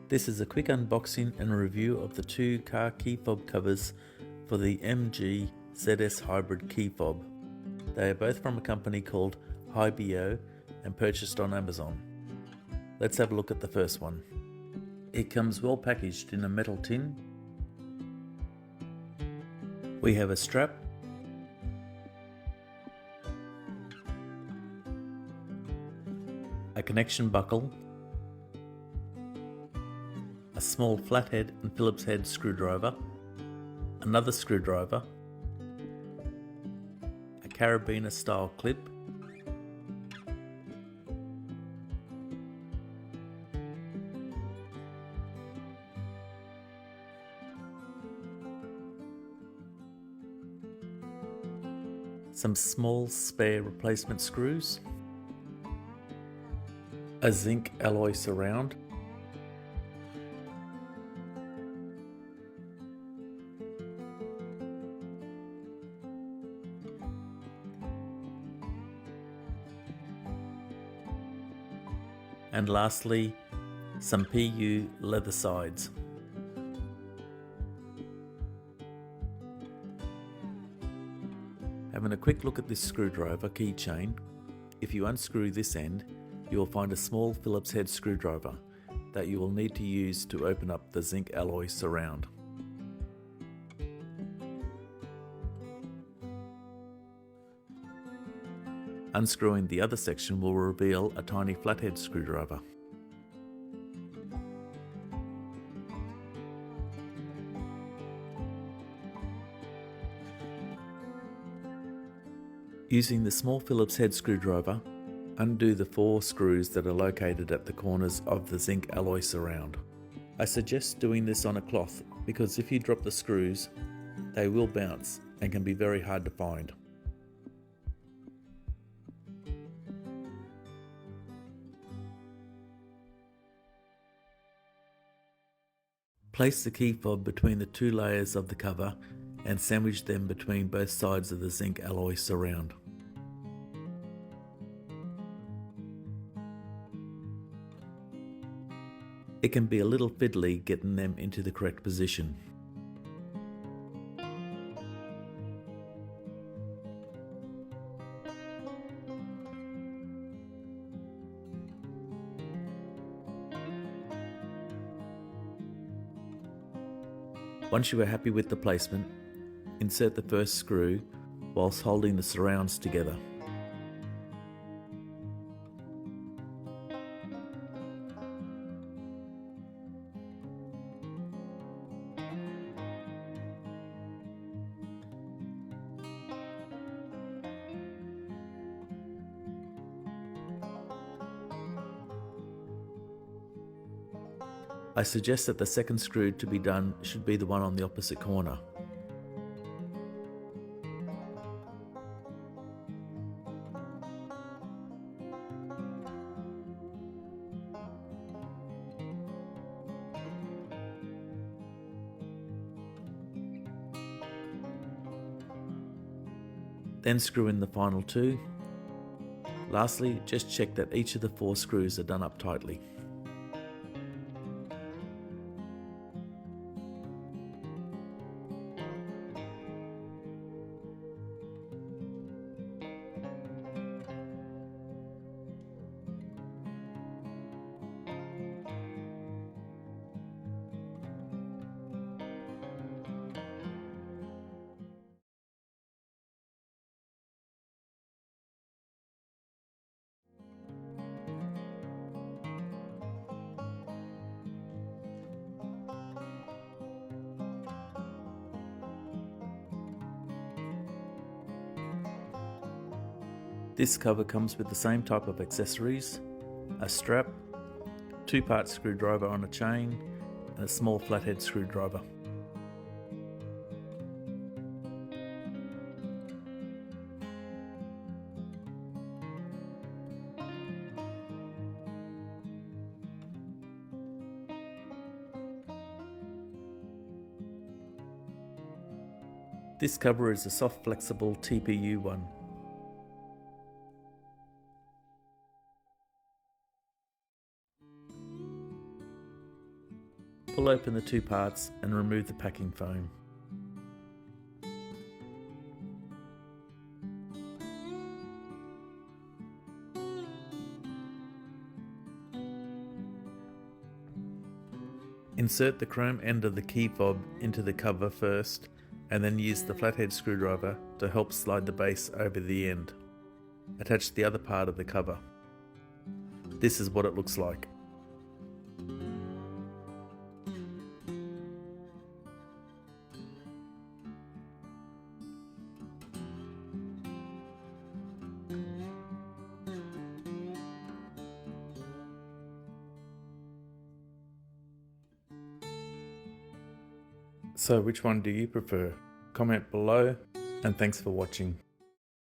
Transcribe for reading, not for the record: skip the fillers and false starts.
This is a quick unboxing and review of the two car key fob covers for the MG ZS Hybrid key fob. They are both from a company called Haugen and purchased on Amazon. Let's have a look at the first one. It comes well packaged in a metal tin. We have a strap, a connection buckle, a small flathead and Phillips head screwdriver, another screwdriver, a carabiner style clip, some small spare replacement screws, a zinc alloy surround, and lastly, some PU leather sides. Having a quick look at this screwdriver keychain, if you unscrew this end, you will find a small Phillips head screwdriver that you will need to use to open up the zinc alloy surround. Unscrewing the other section will reveal a tiny flathead screwdriver. Using the small Phillips head screwdriver, undo the 4 screws that are located at the corners of the zinc alloy surround. I suggest doing this on a cloth because if you drop the screws, they will bounce and can be very hard to find. Place the key fob between the 2 layers of the cover and sandwich them between both sides of the zinc alloy surround. It can be a little fiddly getting them into the correct position. Once you are happy with the placement, insert the first screw whilst holding the surrounds together. I suggest that the second screw to be done should be the one on the opposite corner. Then screw in the final 2. Lastly, just check that each of the 4 screws are done up tightly. This cover comes with the same type of accessories, a strap, 2-part screwdriver on a chain, and a small flathead screwdriver. This cover is a soft flexible TPU one. Pull open the two parts and remove the packing foam. Insert the chrome end of the key fob into the cover first, and then use the flathead screwdriver to help slide the base over the end. Attach the other part of the cover. This is what it looks like. So which one do you prefer? Comment below, and thanks for watching.